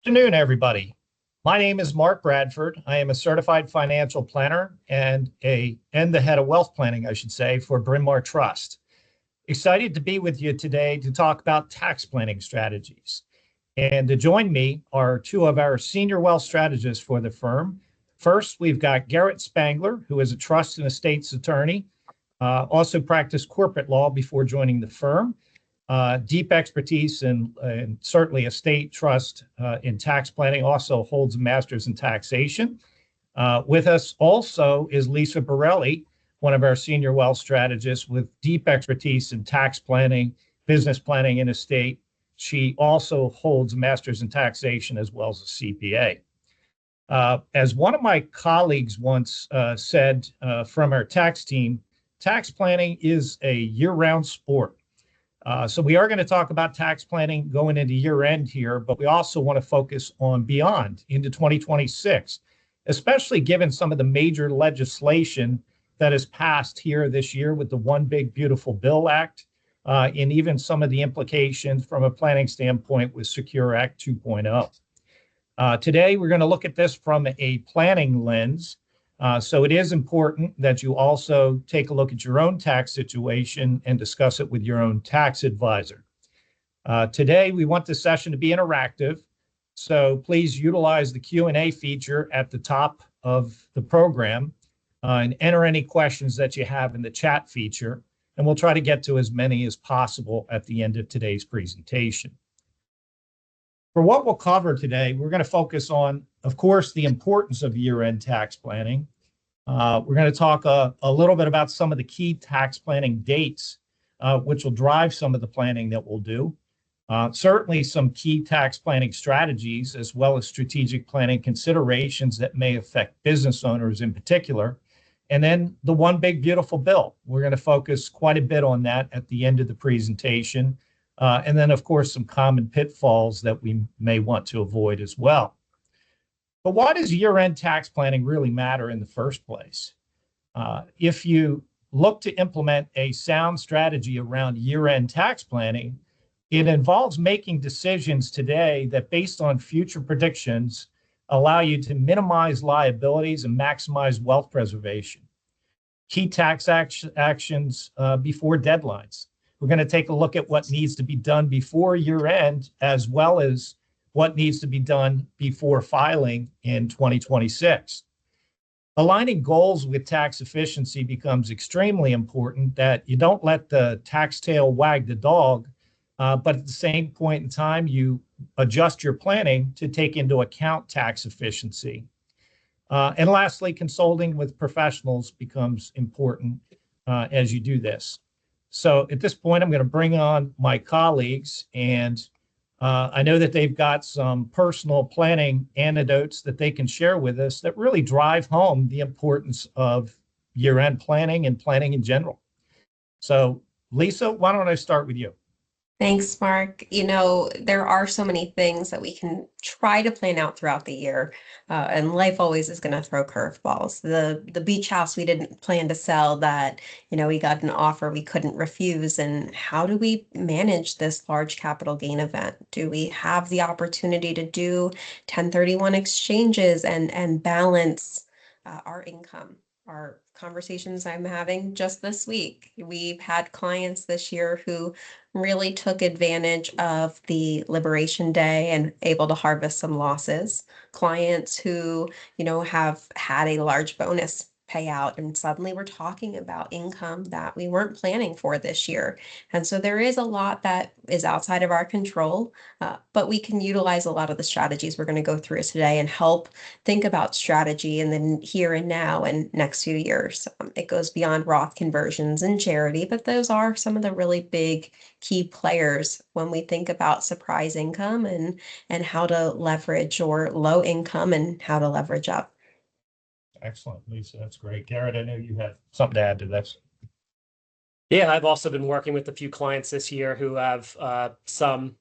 Good afternoon, everybody. My name is Mark Bradford. I am a certified financial planner and the head of wealth planning, I should say, for Bryn Mawr Trust. Excited to be with you today to talk about tax planning strategies. And to join me are two of our senior wealth strategists for the firm. First, we've got Garrett Spangler, who is a trust and estates attorney, also practiced corporate law before joining the firm. Deep expertise in certainly estate trust in tax planning, also holds a master's in taxation. With us also is Lisa Borelli, one of our senior wealth strategists with deep expertise in tax planning, business planning, and estate. She also holds a master's in taxation as well as a CPA. As one of my colleagues once said from our tax team, tax planning is a year-round sport. So we are going to talk about tax planning going into year end here, but we also want to focus on beyond into 2026, especially given some of the major legislation that has passed here this year with the One Big Beautiful Bill Act, and even some of the implications from a planning standpoint with Secure Act 2.0. Today, we're going to look at this from a planning lens. So it is important that you also take a look at your own tax situation and discuss it with your own tax advisor. Today, we want this session to be interactive, so please utilize the Q&A feature at the top of the program and enter any questions that you have in the chat feature, and we'll try to get to as many as possible at the end of today's presentation. For what we'll cover today, we're going to focus on, of course, the importance of year-end tax planning. We're going to talk a little bit about some of the key tax planning dates, which will drive some of the planning that we'll do. Certainly some key tax planning strategies, as well as strategic planning considerations that may affect business owners in particular. And then the One Big Beautiful Bill. We're going to focus quite a bit on that at the end of the presentation. And then, of course, some common pitfalls that we may want to avoid as well. But why does year-end tax planning really matter in the first place? If you look to implement a sound strategy around year-end tax planning, it involves making decisions today that, based on future predictions, allow you to minimize liabilities and maximize wealth preservation. Key tax actions before deadlines. We're going to take a look at what needs to be done before year end, as well as what needs to be done before filing in 2026. Aligning goals with tax efficiency becomes extremely important, that you don't let the tax tail wag the dog, but at the same point in time, you adjust your planning to take into account tax efficiency. And lastly, consulting with professionals becomes important as you do this. So at this point, I'm going to bring on my colleagues, and I know that they've got some personal planning anecdotes that they can share with us that really drive home the importance of year-end planning and planning in general. So Lisa, why don't I start with you? Thanks, Mark. There are so many things that we can try to plan out throughout the year, and life always is going to throw curveballs. The beach house we didn't plan to sell that, we got an offer we couldn't refuse. And how do we manage this large capital gain event? Do we have the opportunity to do 1031 exchanges and balance our income? Our conversations I'm having just this week. We've had clients this year who really took advantage of the Liberation Day and able to harvest some losses. Clients who, have had a large bonus payout, and suddenly we're talking about income that we weren't planning for this year. And so there is a lot that is outside of our control, but we can utilize a lot of the strategies we're going to go through today and help think about strategy in the here and now and next few years. It goes beyond Roth conversions and charity, but those are some of the really big key players when we think about surprise income and how to leverage, or low income and how to leverage up. Excellent, Lisa. That's great. Garrett, I know you have something to add to this. Yeah, I've also been working with a few clients this year who have some,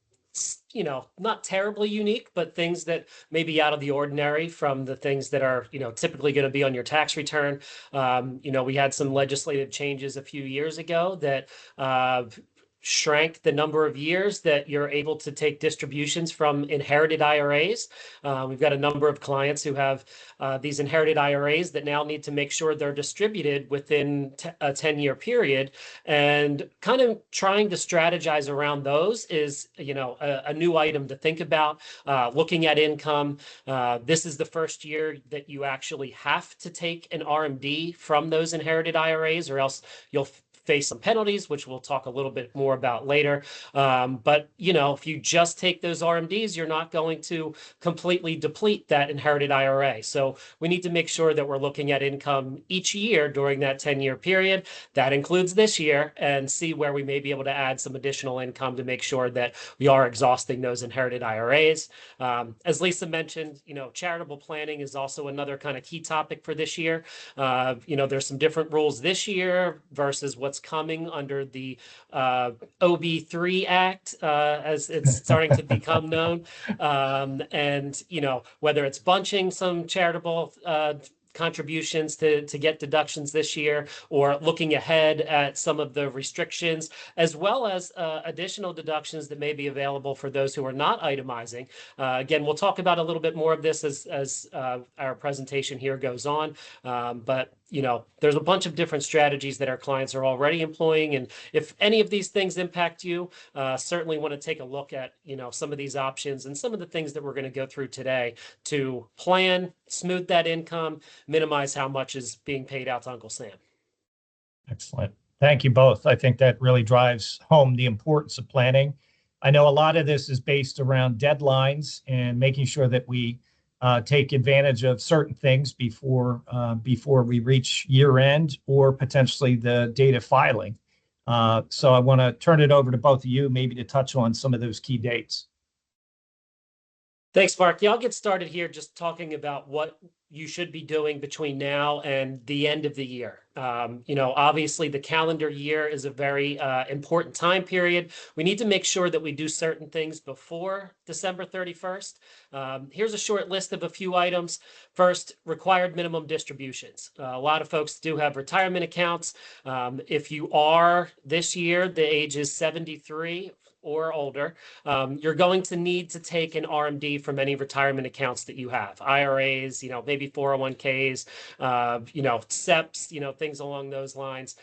not terribly unique, but things that may be out of the ordinary from the things that are, typically going to be on your tax return. We had some legislative changes a few years ago that shrank the number of years that you're able to take distributions from inherited IRAs. We've got a number of clients who have these inherited IRAs that now need to make sure they're distributed within a 10-year period. And kind of trying to strategize around those is, a new item to think about. Looking at income, this is the first year that you actually have to take an RMD from those inherited IRAs, or else you'll face some penalties, which we'll talk a little bit more about later. But, if you just take those RMDs, you're not going to completely deplete that inherited IRA. So we need to make sure that we're looking at income each year during that 10-year period. That includes this year, and see where we may be able to add some additional income to make sure that we are exhausting those inherited IRAs. As Lisa mentioned, charitable planning is also another kind of key topic for this year. There's some different rules this year versus what's coming under the OB3 Act, as it's starting to become known. And, whether it's bunching some charitable contributions to get deductions this year, or looking ahead at some of the restrictions, as well as additional deductions that may be available for those who are not itemizing. Again, we'll talk about a little bit more of this as our presentation here goes on. But there's a bunch of different strategies that our clients are already employing. And if any of these things impact you, certainly want to take a look at, some of these options and some of the things that we're going to go through today to plan, smooth that income, minimize how much is being paid out to Uncle Sam. Excellent. Thank you both. I think that really drives home the importance of planning. I know a lot of this is based around deadlines and making sure that we take advantage of certain things before we reach year end, or potentially the date of filing. So I want to turn it over to both of you, maybe to touch on some of those key dates. Thanks, Mark. Yeah, I'll get started here just talking about what you should be doing between now and the end of the year. Obviously the calendar year is a very important time period. We need to make sure that we do certain things before December 31st. Here's a short list of a few items. First, required minimum distributions. A lot of folks do have retirement accounts. If you are this year, the age is 73 or older, you're going to need to take an RMD from any retirement accounts that you have. IRAs, maybe 401ks, SEPs, things along those lines.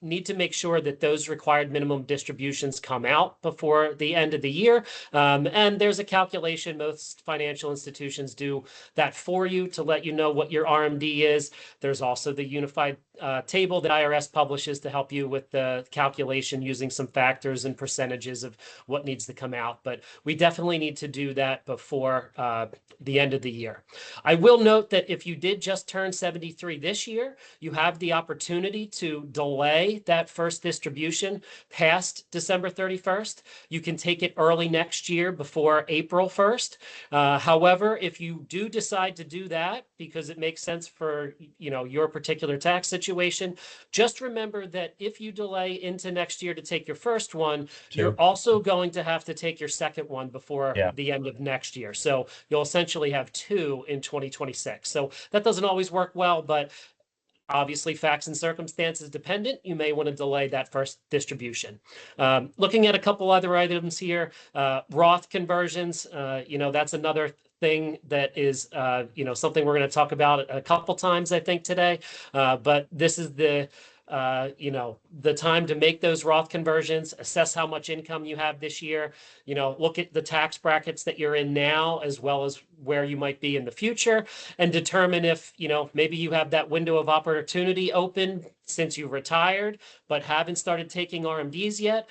Need to make sure that those required minimum distributions come out before the end of the year. And there's a calculation. Most financial institutions do that for you to let you know what your RMD is. There's also the unified table that IRS publishes to help you with the calculation using some factors and percentages of what needs to come out. But we definitely need to do that before the end of the year. I will note that if you did just turn 73 this year, you have the opportunity to delay that first distribution past December 31st. You can take it early next year before April 1st. However, if you do decide to do that because it makes sense for your particular tax situation, just remember that if you delay into next year to take your first one, you're also going to have to take your second one before the end of next year. So you'll essentially have two in 2026. So that doesn't always work well, but obviously facts and circumstances dependent, you may want to delay that first distribution. Looking at a couple other items here, Roth conversions, that's another thing that is, something we're going to talk about a couple times, I think, today. But this is the time to make those Roth conversions, assess how much income you have this year, look at the tax brackets that you're in now, as well as where you might be in the future, and determine if, maybe you have that window of opportunity open since you retired, but haven't started taking RMDs yet,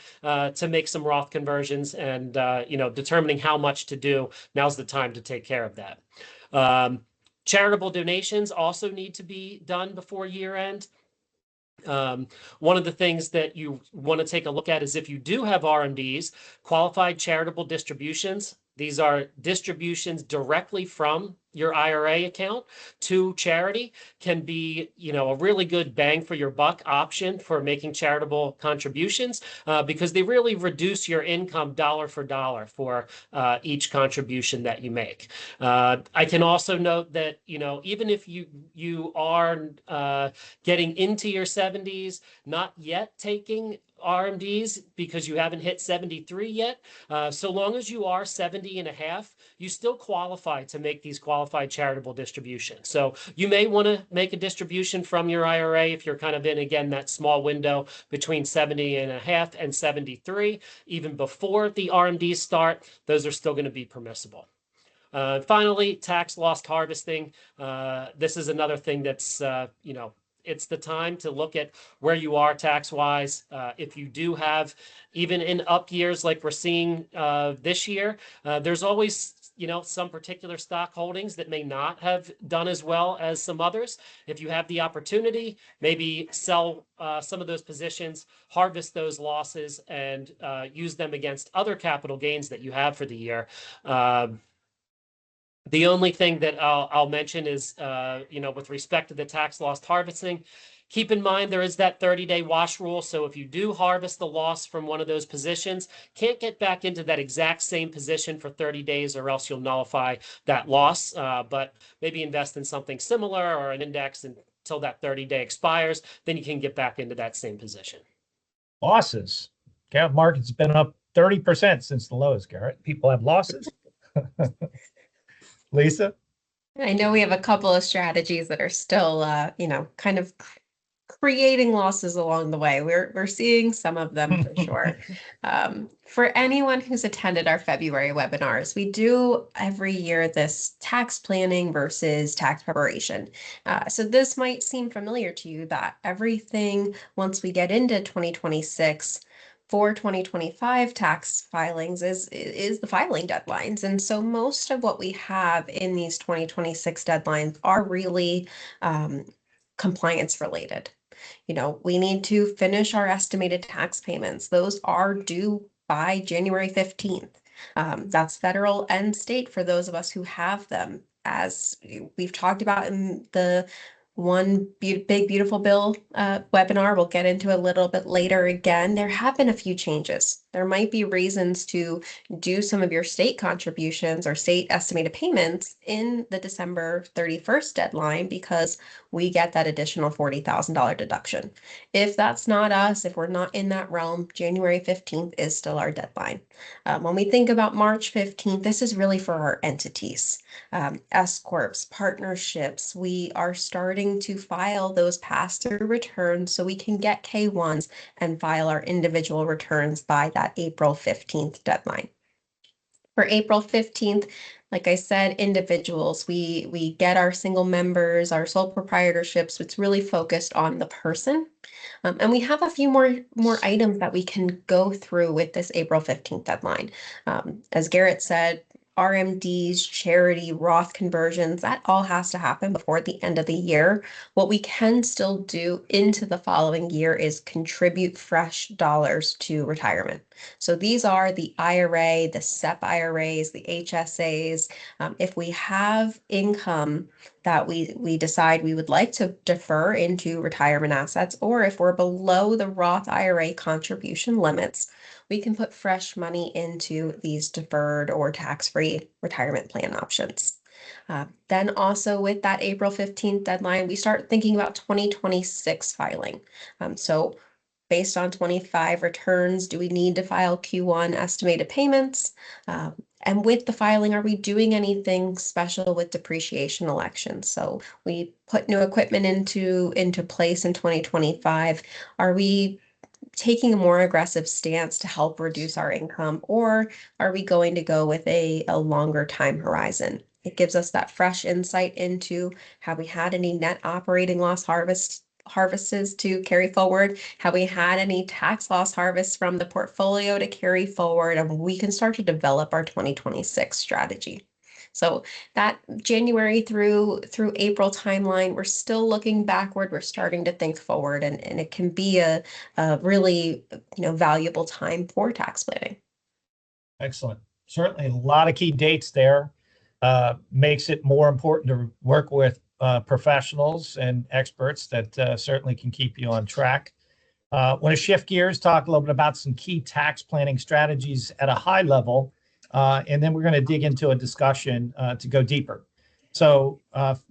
to make some Roth conversions, and, determining how much to do. Now's the time to take care of that. Charitable donations also need to be done before year end. One of the things that you want to take a look at is if you do have RMDs, qualified charitable distributions. These are distributions directly from your IRA account to charity, can be, a really good bang for your buck option for making charitable contributions, because they really reduce your income dollar for dollar for each contribution that you make. I can also note that, even if you are getting into your 70s, not yet taking RMDs because you haven't hit 73 yet. So long as you are 70 and a half, you still qualify to make these qualified charitable distributions. So you may want to make a distribution from your IRA if you're kind of in, again, that small window between 70 and a half and 73. Even before the RMDs start, those are still going to be permissible. Finally, tax loss harvesting. This is another thing that's, it's the time to look at where you are tax-wise. If you do have, even in up years like we're seeing this year, there's always, some particular stock holdings that may not have done as well as some others. If you have the opportunity, maybe sell some of those positions, harvest those losses, and use them against other capital gains that you have for the year. The only thing that I'll mention is, with respect to the tax loss harvesting, keep in mind there is that 30-day wash rule. So if you do harvest the loss from one of those positions, can't get back into that exact same position for 30 days or else you'll nullify that loss. But maybe invest in something similar or an index until that 30-day expires, then you can get back into that same position. Losses. Cap market's been up 30% since the lows, Garrett. People have losses. Lisa? I know we have a couple of strategies that are still, kind of creating losses along the way. We're seeing some of them for sure. For anyone who's attended our February webinars, we do every year this tax planning versus tax preparation. So this might seem familiar to you that everything, once we get into 2026, for 2025 tax filings is the filing deadlines. And so most of what we have in these 2026 deadlines are really compliance related. We need to finish our estimated tax payments. Those are due by January 15th. That's federal and state for those of us who have them. As we've talked about in the One Big Beautiful Bill webinar, we'll get into a little bit later again. There have been a few changes. There might be reasons to do some of your state contributions or state estimated payments in the December 31st deadline because we get that additional $40,000 deduction. If that's not us, if we're not in that realm, January 15th is still our deadline. When we think about March 15th, this is really for our entities. S corps, partnerships, we are starting to file those pass-through returns so we can get K1s and file our individual returns by that April 15th deadline. For April 15th, like I said, individuals, we get our single members, our sole proprietorships. It's really focused on the person. And we have a few more items that we can go through with this April 15th deadline. As Garrett said, RMDs, charity, Roth conversions, that all has to happen before the end of the year. What we can still do into the following year is contribute fresh dollars to retirement. So these are the IRA, the SEP IRAs, the HSAs. If we have income that we decide we would like to defer into retirement assets, or if we're below the Roth IRA contribution limits, we can put fresh money into these deferred or tax-free retirement plan options. Then also with that April 15th deadline, we start thinking about 2026 filing. So based on 25 returns, do we need to file Q1 estimated payments? And with the filing, are we doing anything special with depreciation elections? So we put new equipment into place in 2025. Are we taking a more aggressive stance to help reduce our income, or are we going to go with a longer time horizon? It gives us that fresh insight into have we had any net operating loss harvests to carry forward? Have we had any tax loss harvests from the portfolio to carry forward? And we can start to develop our 2026 strategy. So that January through April timeline, we're still looking backward. We're starting to think forward, and it can be a really valuable time for tax planning. Excellent. Certainly a lot of key dates there. Makes it more important to work with professionals and experts that certainly can keep you on track. Want to shift gears, talk a little bit about some key tax planning strategies at a high level. And then we're going to dig into a discussion to go deeper. So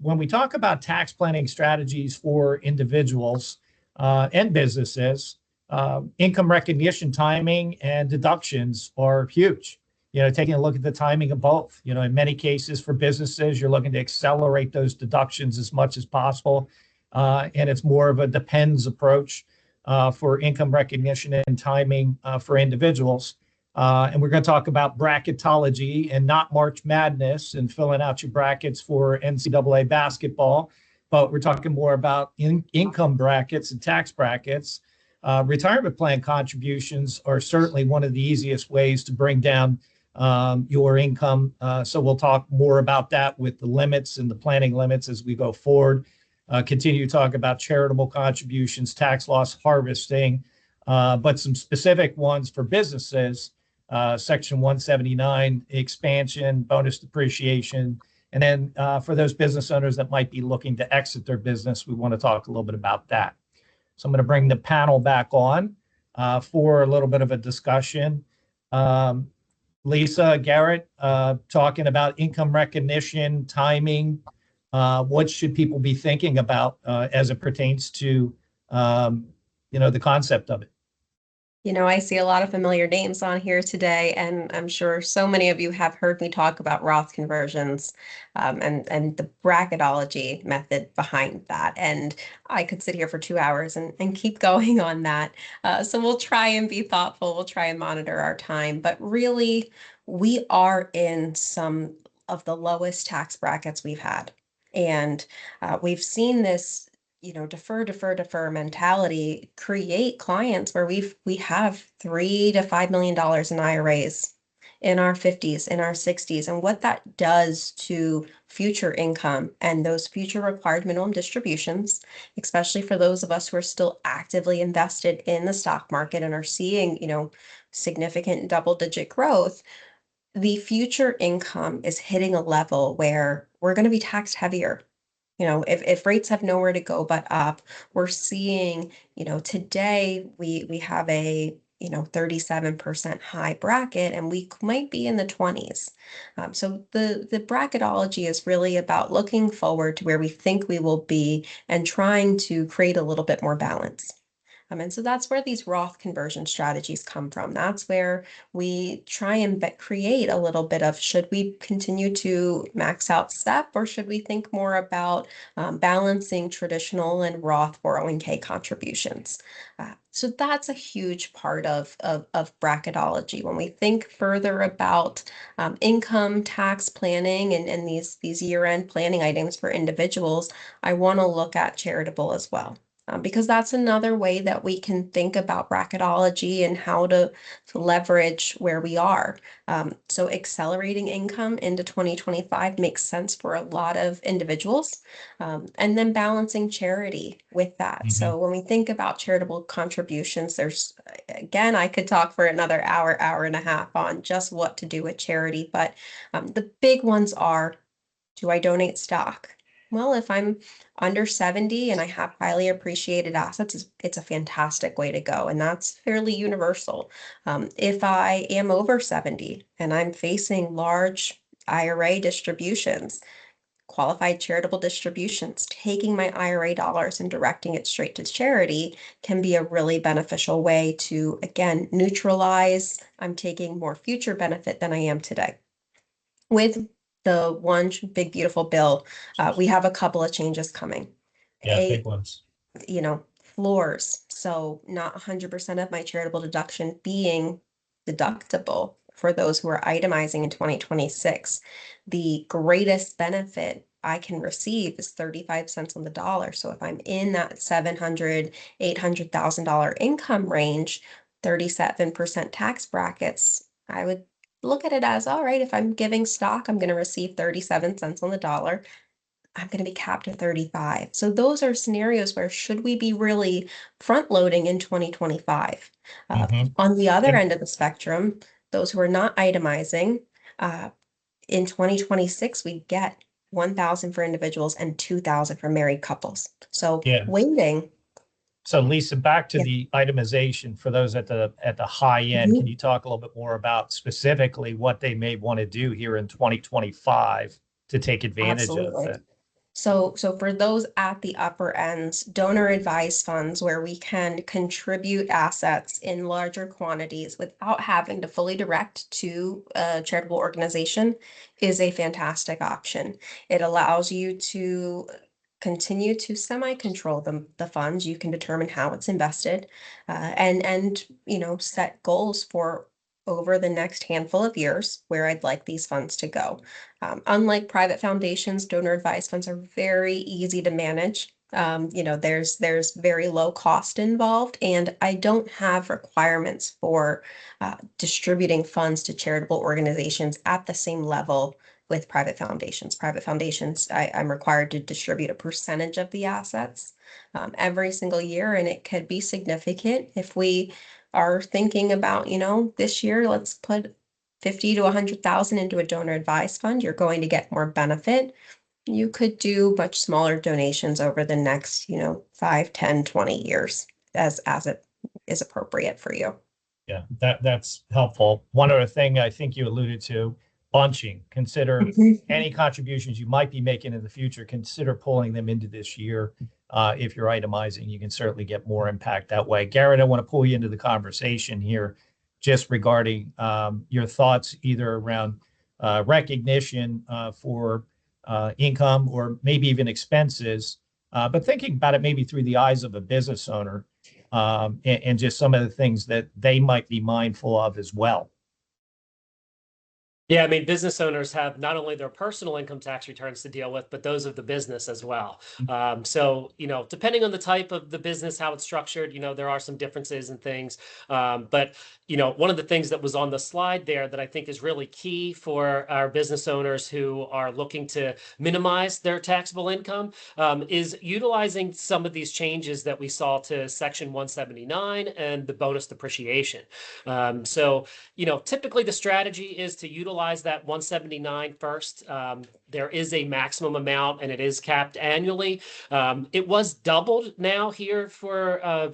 when we talk about tax planning strategies for individuals and businesses, income recognition timing and deductions are huge. Taking a look at the timing of both. In many cases for businesses, you're looking to accelerate those deductions as much as possible. And it's more of a depends approach for income recognition and timing for individuals. And we're going to talk about bracketology and not March Madness and filling out your brackets for NCAA basketball, but we're talking more about income brackets and tax brackets. Retirement plan contributions are certainly one of the easiest ways to bring down your income. So we'll talk more about that with the limits and the planning limits as we go forward. Continue to talk about charitable contributions, tax loss harvesting, but some specific ones for businesses. Section 179 expansion, bonus depreciation. And then for those business owners that might be looking to exit their business, we want to talk a little bit about that. So I'm going to bring the panel back on for a little bit of a discussion. Lisa, Garrett, talking about income recognition, timing. What should people be thinking about as it pertains to, the concept of it? I see a lot of familiar names on here today, and I'm sure so many of you have heard me talk about Roth conversions and the bracketology method behind that. And I could sit here for 2 hours and keep going on that. So we'll try and be thoughtful. We'll try and monitor our time. But really, we are in some of the lowest tax brackets we've had. And we've seen this defer mentality create clients where we have $3 to $5 million in IRAs in our 50s, in our 60s, and what that does to future income and those future required minimum distributions, especially for those of us who are still actively invested in the stock market and are seeing, significant double-digit growth. The future income is hitting a level where we're going to be taxed heavier. If rates have nowhere to go but up, we're seeing, today we have a, 37% high bracket, and we might be in the 20s. So the bracketology is really about looking forward to where we think we will be and trying to create a little bit more balance. And so that's where these Roth conversion strategies come from. That's where we try and create a little bit of, should we continue to max out SEP, or should we think more about balancing traditional and Roth 401k contributions? So that's a huge part of bracketology. When we think further about income tax planning and these year-end planning items for individuals, I want to look at charitable as well. Because that's another way that we can think about bracketology and how to leverage where we are. So accelerating income into 2025 makes sense for a lot of individuals, and then balancing charity with that. So when we think about charitable contributions, there's, again, I could talk for another hour and a half on just what to do with charity, but the big ones are, do I donate stock? Well, if I'm under 70 and I have highly appreciated assets, it's a fantastic way to go. And that's fairly universal. If I am over 70 and I'm facing large IRA distributions, qualified charitable distributions, taking my IRA dollars and directing it straight to charity can be a really beneficial way to, again, neutralize. I'm taking more future benefit than I am today. With the one big beautiful bill, we have a couple of changes coming. Big ones. Floors. So not 100% of my charitable deduction being deductible for those who are itemizing in 2026. The greatest benefit I can receive is 35 cents on the dollar. So if I'm in that $700,000, $800,000 income range, 37% tax brackets, I would look at it as, all right, if I'm giving stock, I'm going to receive 37 cents on the dollar. I'm going to be capped at 35. So those are scenarios where should we be really front loading in 2025? On the other end of the spectrum, those who are not itemizing, in 2026, we get 1,000 for individuals and 2,000 for married couples. So waiting. So Lisa, back to the itemization for those at the high end, can you talk a little bit more about specifically what they may want to do here in 2025 to take advantage of that? So for those at the upper ends, donor advised funds where we can contribute assets in larger quantities without having to fully direct to a charitable organization is a fantastic option. It allows you to continue to semi-control the funds. You can determine how it's invested, and set goals for over the next handful of years where I'd like these funds to go. Unlike private foundations, donor advised funds are very easy to manage. There's very low cost involved, and I don't have requirements for distributing funds to charitable organizations at the same level with private foundations. Private foundations, I'm required to distribute a percentage of the assets every single year, and it could be significant. If we are thinking about, this year, let's put 50 to 100,000 into a donor advised fund, you're going to get more benefit. You could do much smaller donations over the next, 5, 10, 20 years as it is appropriate for you. Yeah, that's helpful. One other thing I think you alluded to, bunching. Consider any contributions you might be making in the future, consider pulling them into this year. If you're itemizing, you can certainly get more impact that way. Garrett, I want to pull you into the conversation here just regarding your thoughts either around recognition for income or maybe even expenses, but thinking about it maybe through the eyes of a business owner, and just some of the things that they might be mindful of as well. Yeah, I mean, business owners have not only their personal income tax returns to deal with, but those of the business as well. So, depending on the type of the business, how it's structured, there are some differences and things. But, one of the things that was on the slide there that I think is really key for our business owners who are looking to minimize their taxable income is utilizing some of these changes that we saw to Section 179 and the bonus depreciation. So, typically the strategy is to utilize that 179 first. There is a maximum amount and it is capped annually. It was doubled now here for,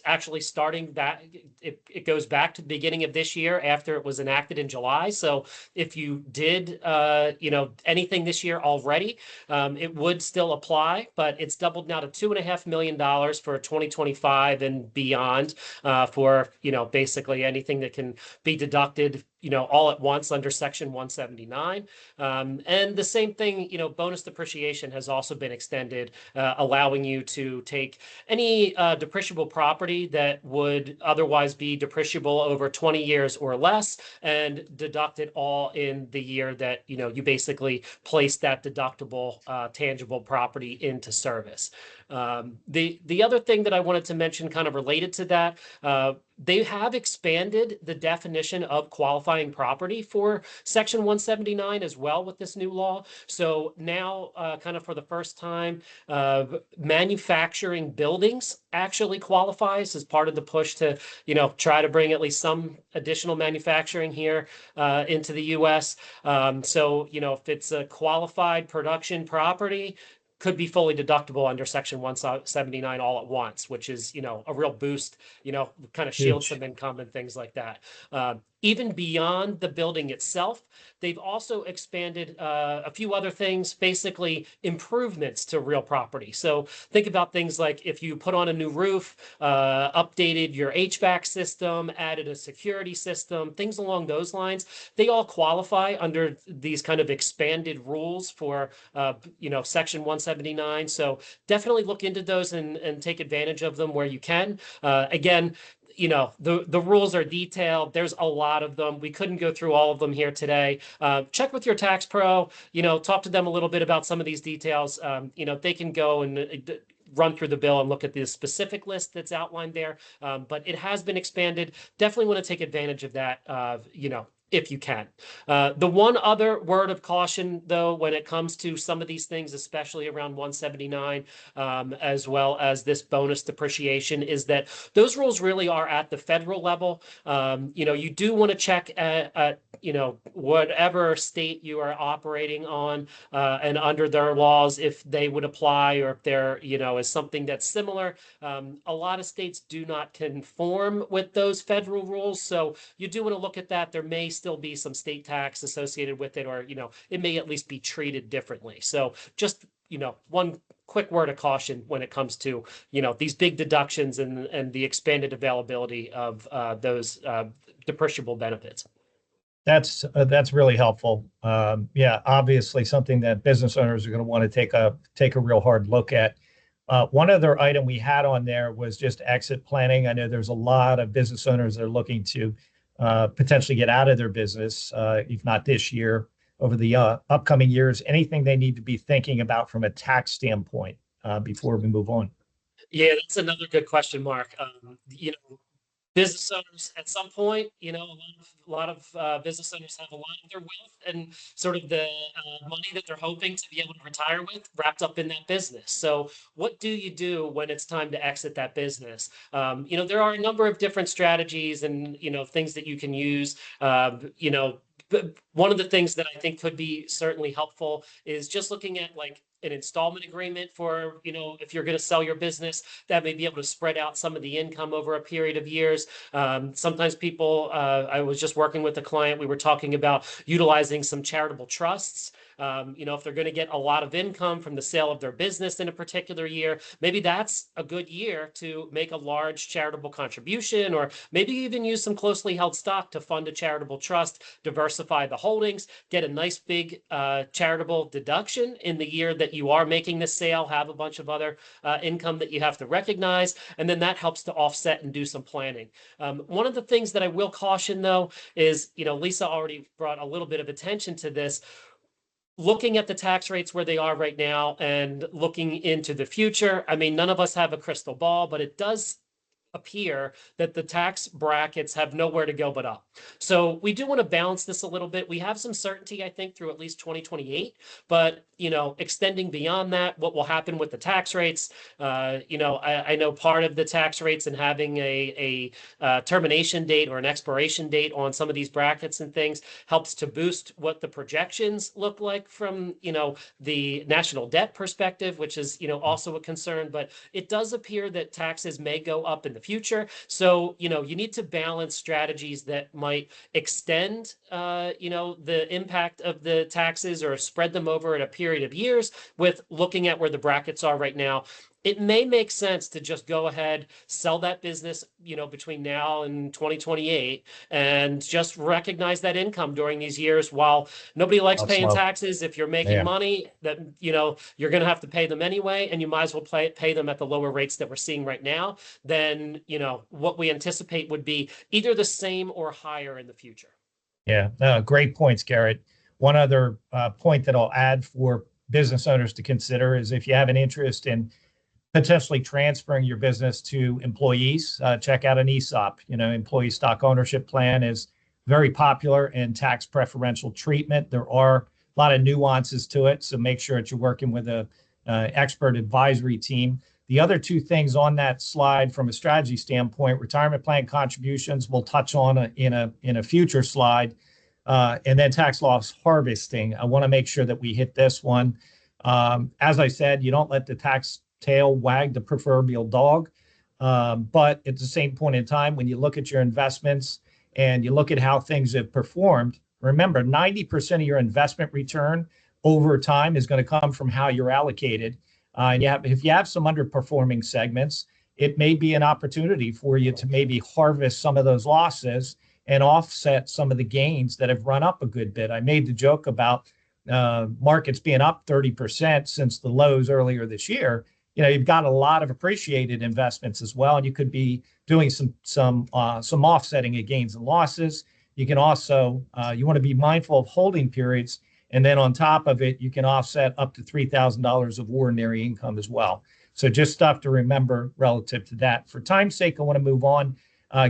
actually starting that. It goes back to the beginning of this year after it was enacted in July. So if you did, anything this year already, it would still apply, but it's doubled now to $2.5 million for 2025 and beyond, for, basically anything that can be deducted all at once under Section 179. And the same thing, bonus depreciation has also been extended, allowing you to take any depreciable property that would otherwise be depreciable over 20 years or less and deduct it all in the year that, you basically place that deductible tangible property into service. The other thing that I wanted to mention kind of related to that, they have expanded the definition of qualifying property for Section 179 as well with this new law. So now, kind of for the first time, manufacturing buildings actually qualifies as part of the push to, try to bring at least some additional manufacturing here into the U.S. So, if it's a qualified production property, could be fully deductible under Section 179 all at once, which is, a real boost, kind of shields some income and things like that. Even beyond the building itself, they've also expanded a few other things, basically improvements to real property. So think about things like if you put on a new roof, updated your HVAC system, added a security system, things along those lines, they all qualify under these kind of expanded rules for, Section 179. So definitely look into those and take advantage of them where you can. Again, the rules are detailed. There's a lot of them. We couldn't go through all of them here today. Check with your tax pro, talk to them a little bit about some of these details. They can go and run through the bill and look at the specific list that's outlined there. But it has been expanded. Definitely want to take advantage of that, if you can. The one other word of caution, though, when it comes to some of these things, especially around 179, as well as this bonus depreciation, is that those rules really are at the federal level. You do want to check at whatever state you are operating on, and under their laws, if they would apply or if there, is something that's similar. A lot of states do not conform with those federal rules. So you do want to look at that. There may still be some state tax associated with it, or, it may at least be treated differently. So just, one quick word of caution when it comes to, these big deductions and the expanded availability of those depreciable benefits. That's really helpful. Yeah, obviously something that business owners are going to want to take a real hard look at. One other item we had on there was just exit planning. I know there's a lot of business owners that are looking to potentially get out of their business, if not this year, over the upcoming years. Anything they need to be thinking about from a tax standpoint before we move on? Yeah, that's another good question, Mark. Business owners at some point, a lot of business owners have a lot of their wealth and sort of the money that they're hoping to be able to retire with wrapped up in that business. So what do you do when it's time to exit that business? There are a number of different strategies and, things that you can use. But one of the things that I think could be certainly helpful is just looking at like an installment agreement for, if you're going to sell your business, that may be able to spread out some of the income over a period of years. Sometimes people, I was just working with a client, we were talking about utilizing some charitable trusts. If they're going to get a lot of income from the sale of their business in a particular year, maybe that's a good year to make a large charitable contribution, or maybe even use some closely held stock to fund a charitable trust, diversify the holdings, get a nice big charitable deduction in the year that you are making the sale, have a bunch of other income that you have to recognize, and then that helps to offset and do some planning. One of the things that I will caution though is, Lisa already brought a little bit of attention to this. Looking at the tax rates where they are right now and looking into the future, I mean, none of us have a crystal ball, but it does appear that the tax brackets have nowhere to go but up. So we do want to balance this a little bit. We have some certainty, I think, through at least 2028, but extending beyond that, what will happen with the tax rates? I know part of the tax rates and having a termination date or an expiration date on some of these brackets and things helps to boost what the projections look like from the national debt perspective, which is also a concern. But it does appear that taxes may go up in the future. So, you need to balance strategies that might extend, the impact of the taxes or spread them over at a period of years with looking at where the brackets are right now. It may make sense to just go ahead, sell that business, between now and 2028 and just recognize that income during these years while nobody likes paying taxes. If you're making money that, you're going to have to pay them anyway, and you might as well pay them at the lower rates that we're seeing right now, then, what we anticipate would be either the same or higher in the future. Yeah, no, great points, Garrett. One other point that I'll add for business owners to consider is if you have an interest in potentially transferring your business to employees, check out an ESOP. Employee stock ownership plan is very popular in tax preferential treatment. There are a lot of nuances to it, so make sure that you're working with a expert advisory team. The other two things on that slide from a strategy standpoint, retirement plan contributions, we'll touch on in a future slide, and then tax loss harvesting. I want to make sure that we hit this one. As I said, you don't let the tax tail wag the proverbial dog. But at the same point in time, when you look at your investments and you look at how things have performed, remember 90% of your investment return over time is going to come from how you're allocated. And if you have some underperforming segments, it may be an opportunity for you to maybe harvest some of those losses and offset some of the gains that have run up a good bit. I made the joke about markets being up 30% since the lows earlier this year. You've got a lot of appreciated investments as well, and you could be doing some offsetting of gains and losses. You can also you want to be mindful of holding periods, and then on top of it, you can offset up to $3,000 of ordinary income as well. So just stuff to remember relative to that. For time's sake, I want to move on,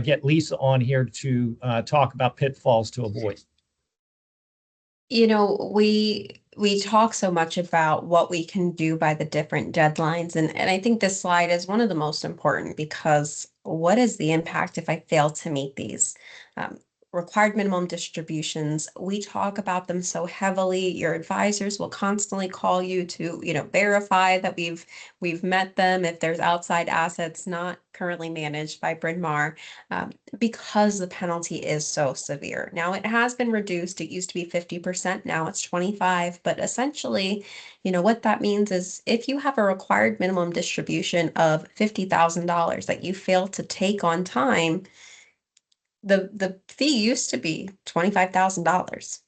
get Lisa on here to talk about pitfalls to avoid. We talk so much about what we can do by the different deadlines. And I think this slide is one of the most important because what is the impact if I fail to meet these? required minimum distributions. We talk about them so heavily. Your advisors will constantly call you to, verify that we've met them if there's outside assets not currently managed by Bryn Mawr, because the penalty is so severe. Now it has been reduced. It used to be 50%, now it's 25, but essentially, what that means is if you have a required minimum distribution of $50,000 that you fail to take on time, the fee used to be $25,000.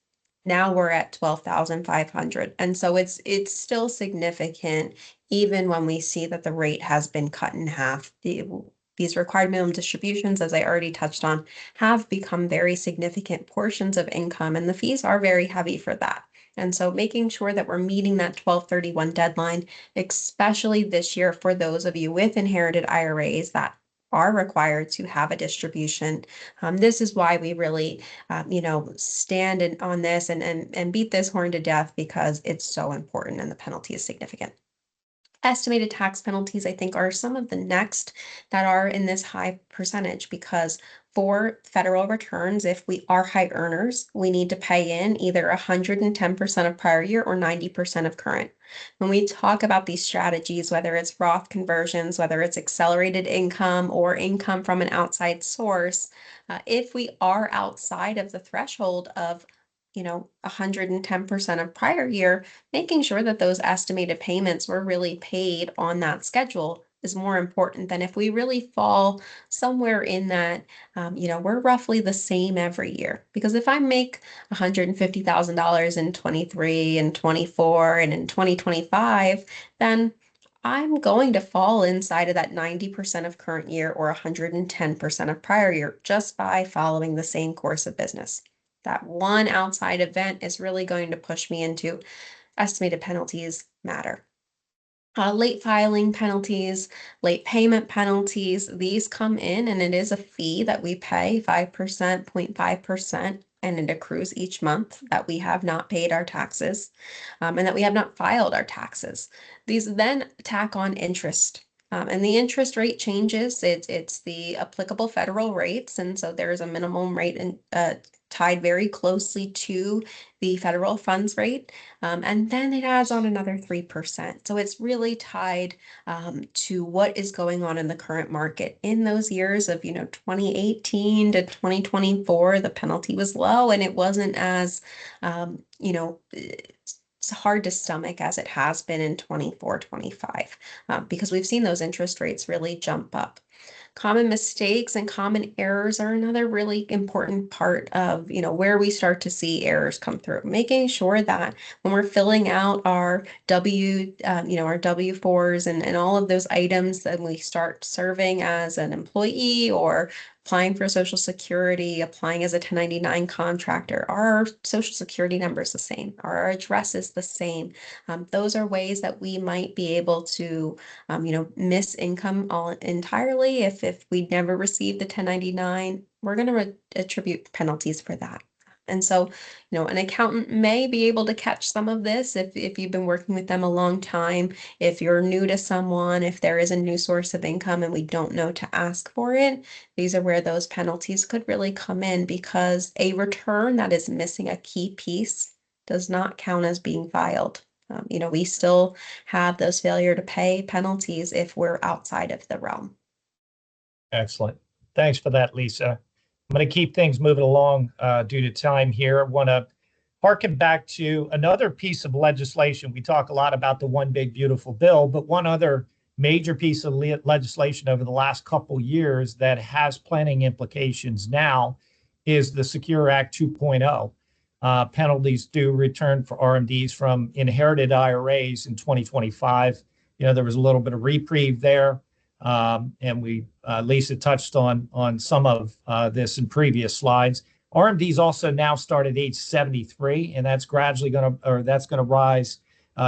Now we're at 12,500. And so it's still significant, even when we see that the rate has been cut in half. These required minimum distributions, as I already touched on, have become very significant portions of income, and the fees are very heavy for that. And so making sure that we're meeting that 12/31 deadline, especially this year for those of you with inherited IRAs that are required to have a distribution. This is why we really, stand on this and beat this horn to death, because it's so important and the penalty is significant. Estimated tax penalties, I think, are some of the next that are in this high percentage, because for federal returns, if we are high earners, we need to pay in either 110% of prior year or 90% of current. When we talk about these strategies, whether it's Roth conversions, whether it's accelerated income or income from an outside source, if we are outside of the threshold of 110% of prior year, making sure that those estimated payments were really paid on that schedule is more important than if we really fall somewhere in that, we're roughly the same every year. Because if I make $150,000 in 23 and 24 and in 2025, then I'm going to fall inside of that 90% of current year or 110% of prior year just by following the same course of business. That one outside event is really going to push me into estimated penalties matter. Late filing penalties, late payment penalties, these come in and it is a fee that we pay 5%, 0.5%, and it accrues each month that we have not paid our taxes and that we have not filed our taxes. These then tack on interest. And the interest rate changes. It's the applicable federal rates. And so there is a minimum rate tied very closely to the federal funds rate. And then it adds on another 3%. So it's really tied to what is going on in the current market. In those years of, 2018 to 2024, the penalty was low and it wasn't as, it's hard to stomach as it has been in 24, 25, because we've seen those interest rates really jump up. Common mistakes and common errors are another really important part of, where we start to see errors come through. Making sure that when we're filling out our our W-4s and all of those items, that we start serving as an employee or applying for Social Security, applying as a 1099 contractor, our Social Security number is the same, our address is the same. Those are ways that we might be able to, miss income all entirely. If we never received the 1099, we're going to attribute penalties for that. And so, an accountant may be able to catch some of this if you've been working with them a long time. If you're new to someone, if there is a new source of income and we don't know to ask for it, these are where those penalties could really come in, because a return that is missing a key piece does not count as being filed. We still have those failure to pay penalties if we're outside of the realm. Excellent. Thanks for that, Lisa. I'm going to keep things moving along due to time here. I want to harken back to another piece of legislation. We talk a lot about the one big beautiful bill, but one other major piece of legislation over the last couple years that has planning implications now is the Secure Act 2.0. Penalties due return for RMDs from inherited IRAs in 2025. There was a little bit of reprieve there. And Lisa touched on some of this in previous slides. RMDs also now start at age 73, and that's gradually going to rise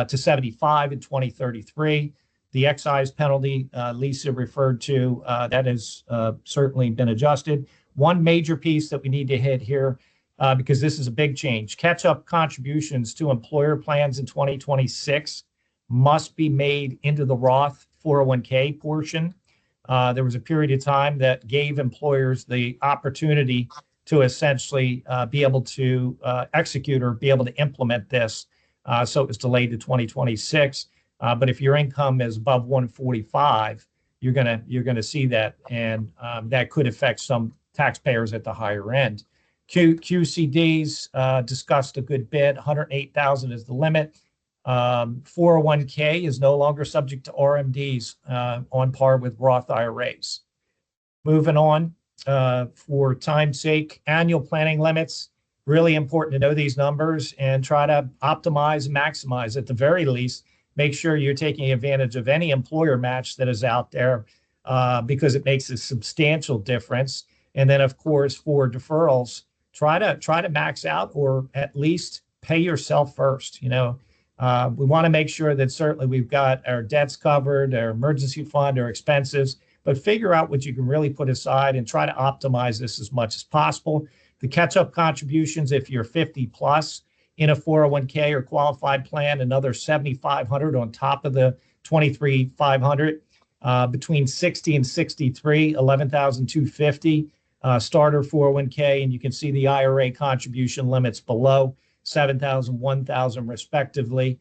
to 75 in 2033. The excise penalty Lisa referred to, that has certainly been adjusted. One major piece that we need to hit here, because this is a big change, catch-up contributions to employer plans in 2026 must be made into the Roth 401k portion. There was a period of time that gave employers the opportunity to essentially be able to execute or be able to implement this. So it was delayed to 2026. But if your income is above 145, you're gonna see that, and that could affect some taxpayers at the higher end. QCDs discussed a good bit. 108,000 is the limit. 401k is no longer subject to RMDs, on par with Roth IRAs. Moving on, for time's sake, annual planning limits. Really important to know these numbers and try to optimize and maximize. At the very least, make sure you're taking advantage of any employer match that is out there, because it makes a substantial difference. And then, of course, for deferrals, try to max out or at least pay yourself first. We want to make sure that certainly we've got our debts covered, our emergency fund, our expenses, but figure out what you can really put aside and try to optimize this as much as possible. The catch-up contributions, if you're 50 plus in a 401k or qualified plan, another 7,500 on top of the 23,500. Between 60 and 63, 11,250 starter 401k, and you can see the IRA contribution limits below, 7,000, 1,000 respectively.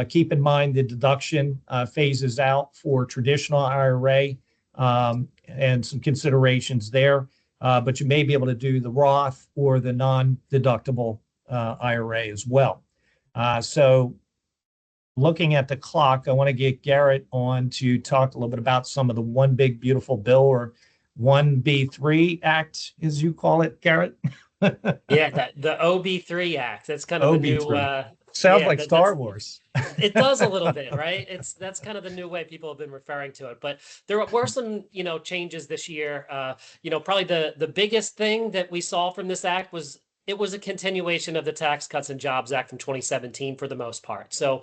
Keep in mind the deduction phases out for traditional IRA, and some considerations there. But you may be able to do the Roth or the non-deductible IRA as well. So looking at the clock, I want to get Garrett on to talk a little bit about some of the One Big Beautiful Bill, or 1B3 Act, as you call it, Garrett. Yeah, the OB3 Act. That's kind of the new. Sounds like Star Wars. It does a little bit, right? That's kind of the new way people have been referring to it. But there were some, changes this year. Probably the biggest thing that we saw from this act was it was a continuation of the Tax Cuts and Jobs Act from 2017 for the most part. So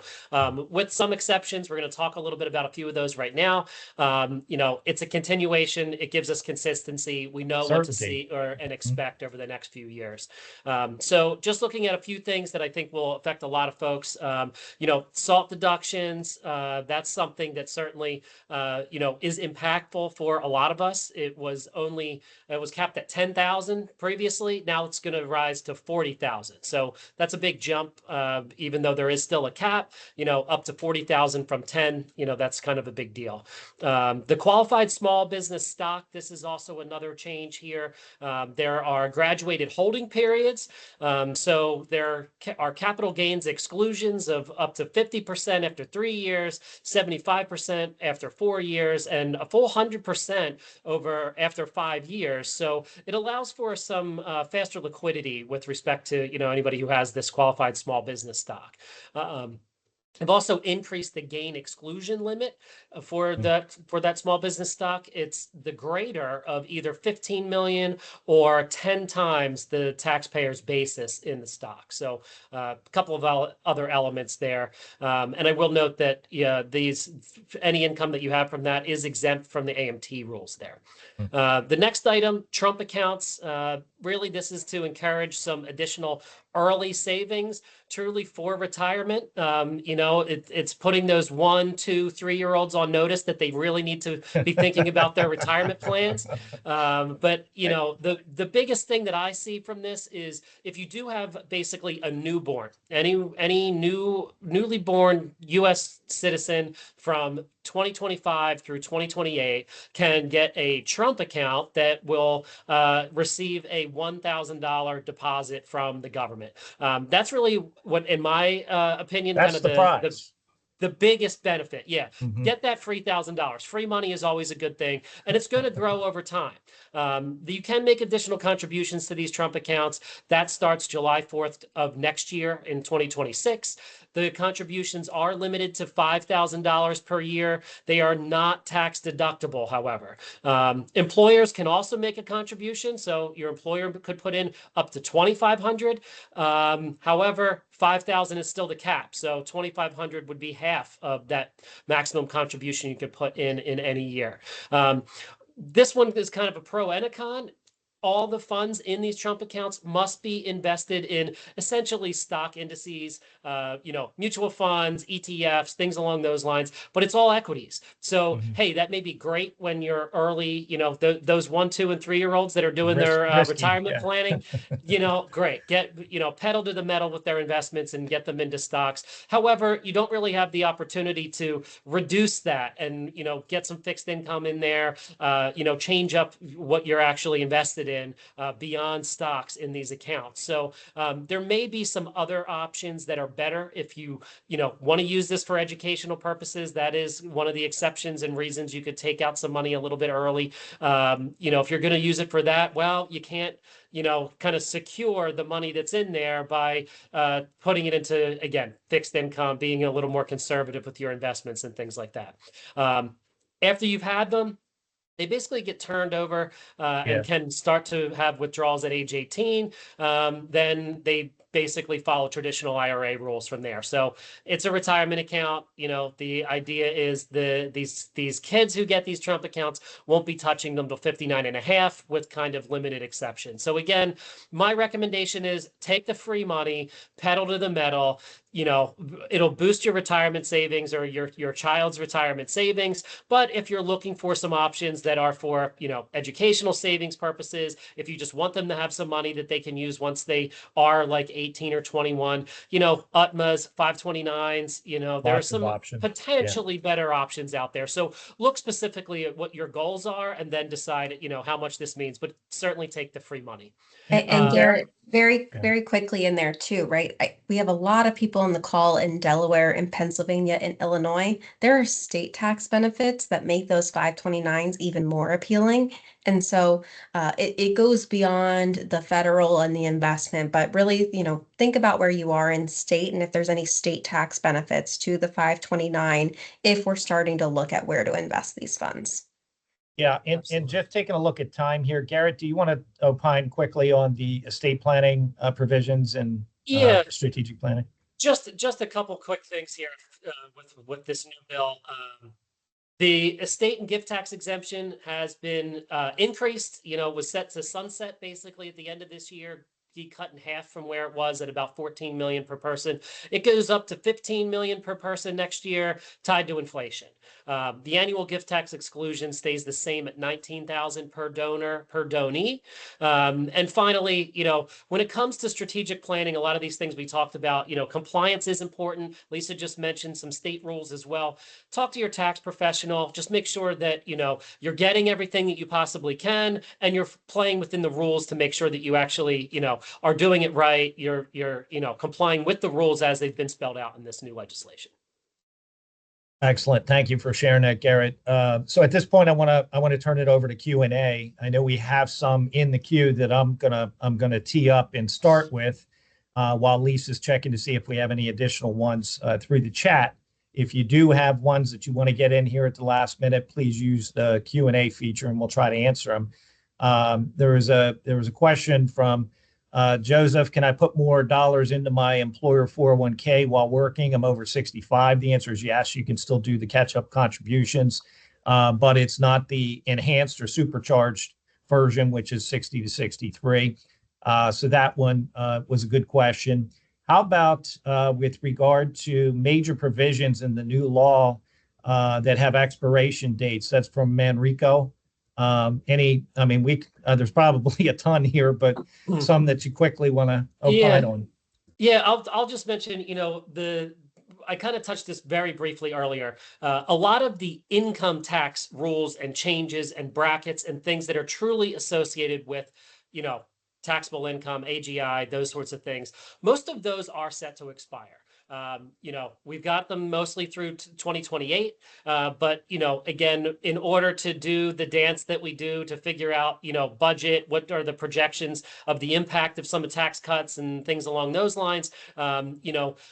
with some exceptions, we're going to talk a little bit about a few of those right now. It's a continuation. It gives us consistency. We know what to see and expect over the next few years. So just looking at a few things that I think will affect a lot of folks. SALT deductions, that's something that certainly, is impactful for a lot of us. It was capped at 10,000 previously. Now it's going to rise to 40,000. So that's a big jump, even though there is still a cap, up to 40,000 from 10, that's kind of a big deal. The qualified small business stock, this is also another change here. There are graduated holding periods. So there are capital gains exclusions of up to 50% after 3 years, 75% after 4 years, and a full 100% after 5 years. So it allows for some faster liquidity with respect to anybody who has this qualified small business stock. I've also increased the gain exclusion limit for that small business stock. It's the greater of either 15 million or 10 times the taxpayer's basis in the stock. So a couple of other elements there. And I will note that any income that you have from that is exempt from the AMT rules there. The next item, Trump accounts. Really, this is to encourage some additional early savings, truly for retirement. It's putting those 1, 2, 3-year-olds on notice that they really need to be thinking about their retirement plans. But the biggest thing that I see from this is if you do have basically a newborn, any newly born U.S. citizen from 2025 through 2028 can get a Trump account that will receive a $1,000 deposit from the government. That's really what, in my opinion, that's kind of the prize. The biggest benefit. Yeah. Get that free $1,000. Free money is always a good thing, and it's going to grow over time. You can make additional contributions to these Trump accounts. That starts July 4th of next year in 2026. The contributions are limited to $5,000 per year. They are not tax deductible, however. Employers can also make a contribution. So your employer could put in up to $2,500. However, $5,000 is still the cap. So $2,500 would be half of that maximum contribution you could put in any year. This one is kind of a pro and a con. all the funds in these Trump accounts must be invested in essentially stock indices, mutual funds, ETFs, things along those lines, but it's all equities. So, hey, that may be great when you're early, those 1, 2, and 3-year-olds that are doing their Risky, retirement yeah. planning, great. Get, pedal to the metal with their investments and get them into stocks. However, you don't really have the opportunity to reduce that and, get some fixed income in there, change up what you're actually invested in beyond stocks in these accounts. So there may be some other options that are better if you, want to use this for educational purposes. That is one of the exceptions and reasons you could take out some money a little bit early. If you're going to use it for that, well, you can't, kind of secure the money that's in there by putting it into, again, fixed income, being a little more conservative with your investments and things like that. After you've had them, they basically get turned over and can start to have withdrawals at age 18. Then they basically follow traditional IRA rules from there. So it's a retirement account. The idea is these kids who get these Trump accounts won't be touching them till 59 and a half with kind of limited exceptions. So again, my recommendation is take the free money, pedal to the metal. It'll boost your retirement savings or your child's retirement savings. But if you're looking for some options that are for, educational savings purposes, if you just want them to have some money that they can use once they are like 18 or 21, UTMAs, 529s, there are some potentially better options out there. So look specifically at what your goals are and then decide, how much this means, but certainly take the free money. And Garrett, very quickly in there too, right? We have a lot of people on the call in Delaware and Pennsylvania and Illinois. There are state tax benefits that make those 529s even more appealing. And so it goes beyond the federal and the investment, but really, think about where you are in state and if there's any state tax benefits to the 529 if we're starting to look at where to invest these funds. Yeah, and just taking a look at time here, Garrett, do you want to opine quickly on the estate planning provisions and strategic planning? Just a couple quick things here with this new bill. The estate and gift tax exemption has been increased, was set to sunset basically at the end of this year, be cut in half from where it was at about 14 million per person. It goes up to 15 million per person next year, tied to inflation. The annual gift tax exclusion stays the same at 19,000 per donor, per donee. And finally, when it comes to strategic planning, a lot of these things we talked about, compliance is important. Lisa just mentioned some state rules as well. Talk to your tax professional. Just make sure that, you're getting everything that you possibly can and you're playing within the rules to make sure that you actually, are doing it right. You're complying with the rules as they've been spelled out in this new legislation. Excellent. Thank you for sharing that, Garrett. So at this point, I want to turn it over to Q&A. I know we have some in the queue that I'm gonna tee up and start with while Lisa's checking to see if we have any additional ones through the chat. If you do have ones that you want to get in here at the last minute, please use the Q&A feature and we'll try to answer them. There was a question from Joseph, can I put more dollars into my employer 401k while working? I'm over 65. The answer is yes. You can still do the catch-up contributions, but it's not the enhanced or supercharged version, which is 60 to 63. So that one was a good question. How about with regard to major provisions in the new law that have expiration dates? That's from Manrico. There's probably a ton here, but some that you quickly want to opine on. Yeah, I'll just mention, I kind of touched this very briefly earlier. A lot of the income tax rules and changes and brackets and things that are truly associated with, taxable income, AGI, those sorts of things, most of those are set to expire. We've got them mostly through 2028. But, again, in order to do the dance that we do to figure out, budget, what are the projections of the impact of some of tax cuts and things along those lines,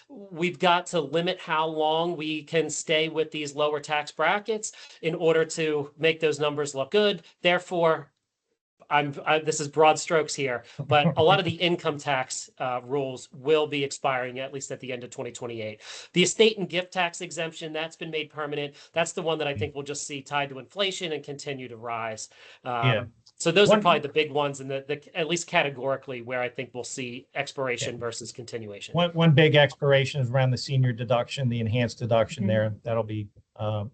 we've got to limit how long we can stay with these lower tax brackets in order to make those numbers look good. Therefore, this is broad strokes here, but a lot of the income tax rules will be expiring at least at the end of 2028. The estate and gift tax exemption, that's been made permanent. That's the one that I think we'll just see tied to inflation and continue to rise. So those are probably the big ones, and the at least categorically where I think we'll see expiration versus continuation. One big expiration is around the senior deduction, the enhanced deduction Mhm. there. That'll be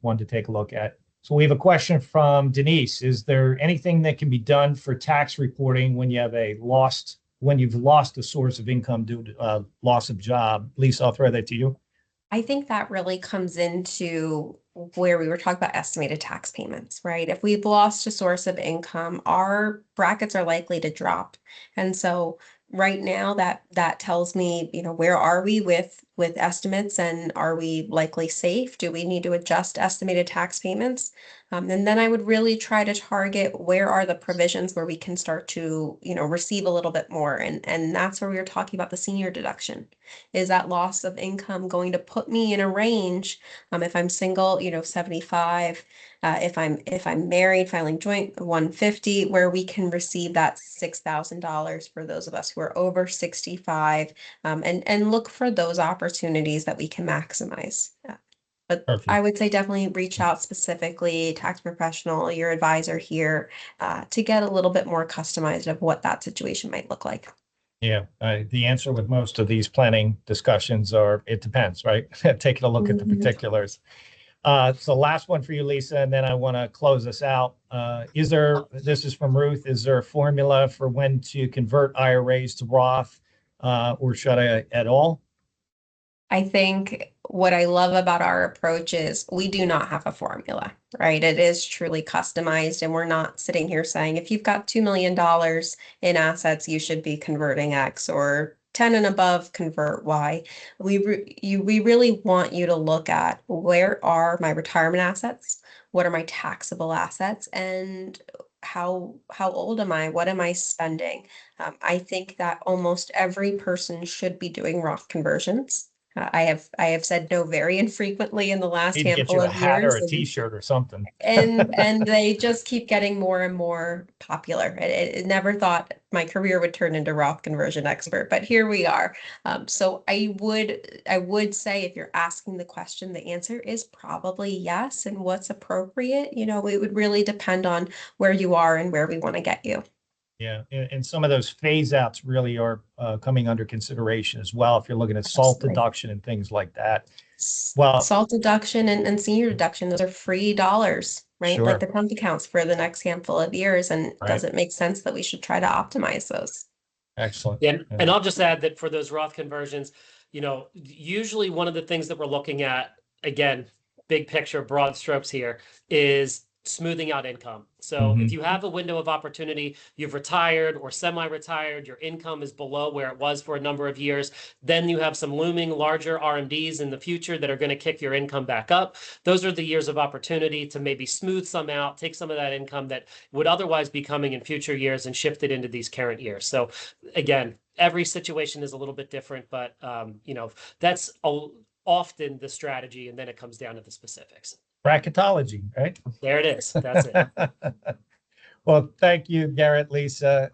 one to take a look at. So we have a question from Denise. Is there anything that can be done for tax reporting when you have when you've lost a source of income due to loss of job? Lisa, I'll throw that to you. I think that really comes into where we were talking about estimated tax payments, right? If we've lost a source of income, our brackets are likely to drop. And so right now that tells me, where are we with estimates, and are we likely safe? Do we need to adjust estimated tax payments? And then I would really try to target where are the provisions where we can start to, receive a little bit more. And that's where we were talking about the senior deduction. Is that loss of income going to put me in a range? If I'm single, 75. If I'm married, filing joint, 150, where we can receive that $6,000 for those of us who are over 65, and look for those opportunities that we can maximize. But Perfect. I would say definitely reach out specifically, tax professional, your advisor here, to get a little bit more customized of what that situation might look like. Yeah, the answer with most of these planning discussions are, it depends, right? Taking a look at the Mhm. particulars. So last one for you, Lisa, and then I want to close this out. This is from Ruth, is there a formula for when to convert IRAs to Roth, or should I at all? I think what I love about our approach is we do not have a formula, right? It is truly customized, and we're not sitting here saying, if you've got $2 million in assets, you should be converting X, or 10 and above, convert Y. We really want you to look at, where are my retirement assets? What are my taxable assets? And how old am I? What am I spending? I think that almost every person should be doing Roth conversions. I have said no very infrequently in the last Need to get handful you a of hat or years, a t-shirt or something. and they just keep getting more and more popular. It never thought my career would turn into Roth conversion expert, but here we are. So I would say, if you're asking the question, the answer is probably yes. And what's appropriate, it would really depend on where you are and where we want to get you. Yeah, and some of those phase outs really are coming under consideration as well, if you're looking at SALT Absolutely. deduction and things like that. Well, Salt deduction and senior deduction, those are free dollars, right? Like sure, the pump accounts for the next handful of years. And does right, it make sense that we should try to optimize those? excellent. And I'll just add that for those Roth conversions, usually one of the things that we're looking at, again, big picture, broad strokes here, is smoothing out income. So if you have a window of opportunity, you've retired or semi-retired, your income is below where it was for a number of years, then you have some looming larger RMDs in the future that are going to kick your income back up. Those are the years of opportunity to maybe smooth some out, take some of that income that would otherwise be coming in future years and shift it into these current years. So again, every situation is a little bit different, but that's often the strategy, and then it comes down to the specifics. Bracketology, right? There it is. That's it. Well, thank you, Garrett, Lisa.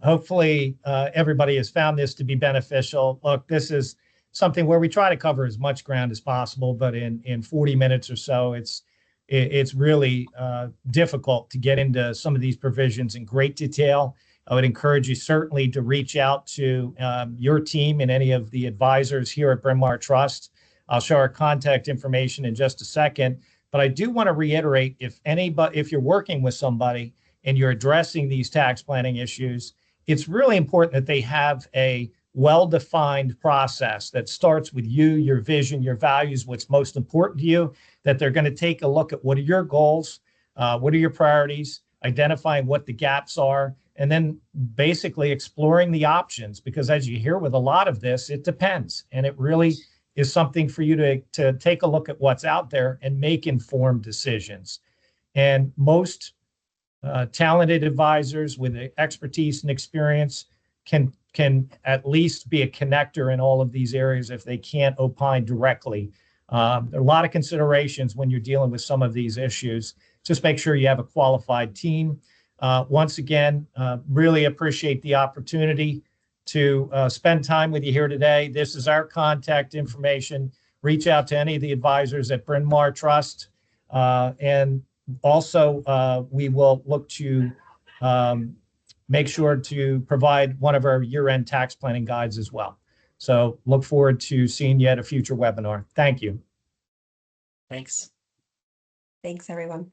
Hopefully, everybody has found this to be beneficial. Look, this is something where we try to cover as much ground as possible, but in 40 minutes or so, it's really difficult to get into some of these provisions in great detail. I would encourage you certainly to reach out to your team and any of the advisors here at Bryn Mawr Trust. I'll show our contact information in just a second. But I do want to reiterate, if you're working with somebody and you're addressing these tax planning issues, it's really important that they have a well-defined process that starts with you, your vision, your values, what's most important to you, that they're going to take a look at what are your goals, what are your priorities, identifying what the gaps are, and then basically exploring the options. Because as you hear with a lot of this, it depends. And it really is something for you to take a look at what's out there and make informed decisions. And most talented advisors with expertise and experience can at least be a connector in all of these areas if they can't opine directly. There are a lot of considerations when you're dealing with some of these issues. Just make sure you have a qualified team. Once again, really appreciate the opportunity to spend time with you here today. This is our contact information. Reach out to any of the advisors at Bryn Mawr Trust. And also, we will look to make sure to provide one of our year-end tax planning guides as well. So look forward to seeing you at a future webinar. Thank you. Thanks. Thanks, everyone.